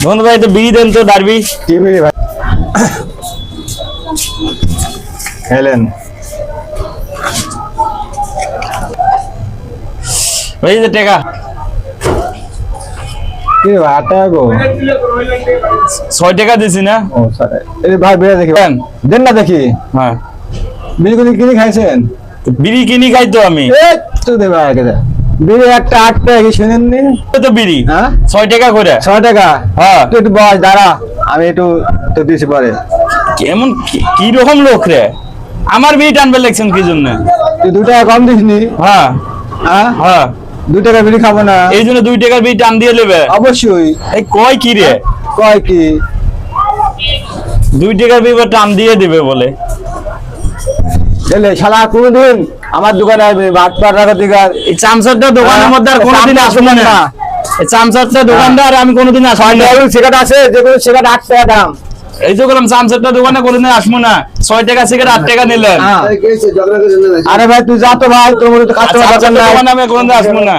বন্ধু ভাই তো বিড়ি দেন তো ডারবি কি বিড়ি ভাই হেলেন ভাই যে টাকা কি ভাই 8 টাকা গো 6 টাকা দিছি না ও স্যার এই ভাই বিড়ি দেখি দেন না দেখি হ্যাঁ বিড়ি কোন কিনে খাইছেন বিড়ি কিনি খাই তো আমি এই তো দে ভাই আগে বিড়ি একটা 8 টাকা কি শুনেননি তো বিড়ি হ্যাঁ 6 টাকা করে 6 টাকা হ্যাঁ তুই একটু বস দাঁড়া আমি একটু তো দিছি পরে কেমন কি রকম লোক রে আমার বিড়ি টানবে লাগছেন কি জন্য তুই 2 টাকা কম দিসনি হ্যাঁ হ্যাঁ হ্যাঁ 2 টাকা বিড়ি খাবো না এই জন্য 2 টাকার বিড়ি টান দিয়ে নেবে অবশ্যই এই কয় কি রে কয় কি 2 টাকার বিড়ি টান দিয়ে দিবে বলে এলে শালা কোনদিন আমার দোকানে আসবে 8 টাকা দিগার এই চামচারটা দোকানের মধ্যে আর কোনোদিন আসবো না এই চামচারটা দোকানদার আমি কোনোদিন আসবো না সিগারেট আছে যে কোনো সিগারেট 8 টাকা দাম এই তো বললাম চামচারটা দোকানে কোনোদিন আসবো না 6 টাকা সিগারেট 8 টাকা নিলেন আরে ভাই তুই যা তো ভাই তোর মধ্যে কাজ দোকানে আমি কোনোদিন আসবো না